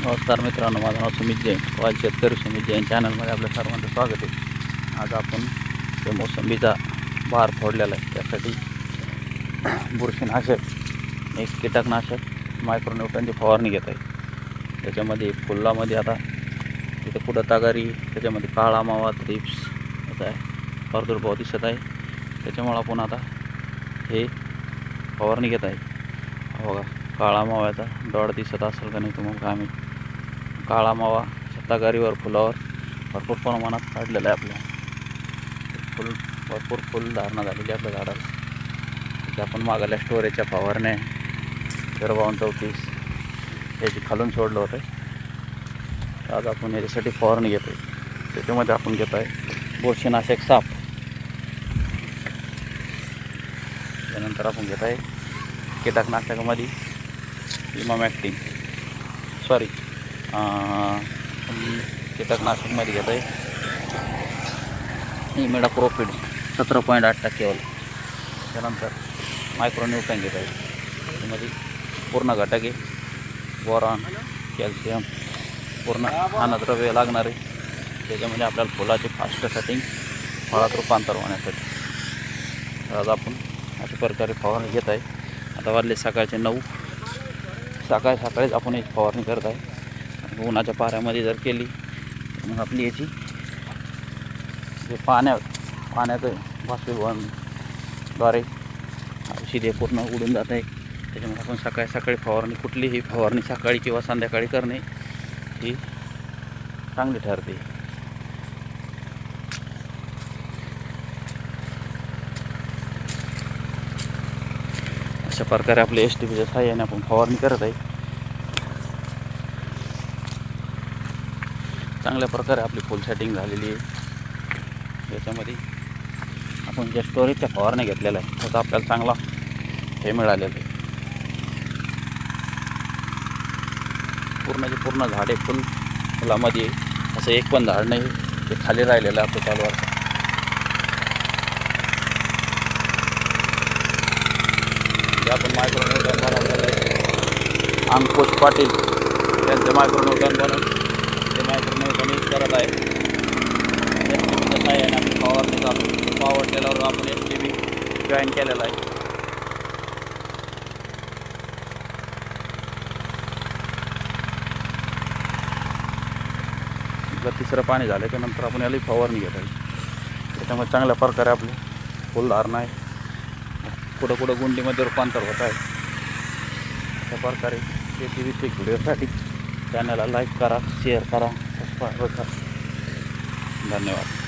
नमस्कार मित्रांनो, माझं नाव सुमित जैन. वाल शेतकरी सुमित जैन चॅनलमध्ये आपल्या सर्वांचं स्वागत आहे. आज आपण ते मोसंबीचा बहार फोडलेला आहे, त्यासाठी बुरशीनाशक एक कीटकनाशक मायक्रोन्यूटनची फवारणी घेत आहे. त्याच्यामध्ये फुलामध्ये आता तिथं पुढं तगारी, त्याच्यामध्ये काळा मावा, थ्रिप्स येत आहे, प्रादुर्भाव दिसत आहे. त्याच्यामुळं आपण आता हे फवारणी घेत आहे. बघा, काळा माव्याचा डॉट दिसत असेल का नाही तुम्हाला काय माहिती. काळा मावा तगारीवर, फुलावर भरपूर प्रमाणात काढलेला आहे. आपल्या भरपूर फुल धारणा झालेली आपल्या झाडाला. त्याच्या आपण मागायला स्टोरेजच्या फवारण्या 05234 याची खालून सोडलं होतं. आज आपण याच्यासाठी फवारणी घेतो आहे. त्याच्यामध्ये आपण घेत आहे बुरशीनाशक साप. त्यानंतर आपण घेत आहे कीटकनाशकामध्ये इमामॅक्टिन, कीटकनाशकमध्ये घेत आहे इमिडाक्लोप्रिड 17.8% वाला. त्यानंतर मायक्रोन्यूटन घेत आहे. त्यामध्ये पूर्ण घटक आहे, बोरॉन, कॅल्शियम, पूर्ण अन्नद्रव्य लागणार आहे. त्याच्यामध्ये आपल्याला फुलाची फास्ट सेटिंग, फळात रूपांतर होण्यासाठी आज आपण अशा प्रकारे फवारणी घेत आहे. आता वाजले सकाळचे 9. सकाळीच आपण एक फवारणी करत आहे. उन्हाच्या पाऱ्यामध्ये जर केली तर मग आपली याची जे पाण्याचं बाष्पीभवनाद्वारे औषध पूर्ण उडून जात आहे. त्याच्यामुळे आपण सकाळी फवारणी, कुठलीही फवारणी सकाळी किंवा संध्याकाळी करणे ही चांगली ठरते. अशा प्रकारे आपल्या STPच्या सहाय्याने आपण फवारणी करत आहे. चांगल्या प्रकारे आपली फुल सेटिंग झालेली आहे. याच्यामध्ये आपण ज्या स्टोरेजच्या फवारण्या घेतलेल्या आहे त्याचा आपल्याला चांगला हे मिळालेलं आहे. पूर्ण झाडे फुलामध्ये असं एक पण झाड नाही ते खाली राहिलेलं आहे आपलं चालू आहे. जे आपण मायक्रोन्यूटन बनवलेलं आहे, अंकुश पाटील त्यांचं मायक्रोन्यूटन बनवून ते मायक्रोन्यूटन यूज करत आहे. STPच्या सहाय्याने आपण फवारणी चालू पॉवर टेलरवर आपण STP जॉईन केलेला आहे. तिसरं पाणी झाल्याच्यानंतर आपण याला फवारणी घेत आहे. त्याच्यामुळे चांगल्या प्रकारे आपले फुलधारणा आहे, कुठं गुंडीमध्ये रूपांतर होत आहे. अशा प्रकारे शेतीविषयक व्हिडिओसाठी चॅनलला लाईक करा, शेअर करा, सबस्क्राईब करा. धन्यवाद.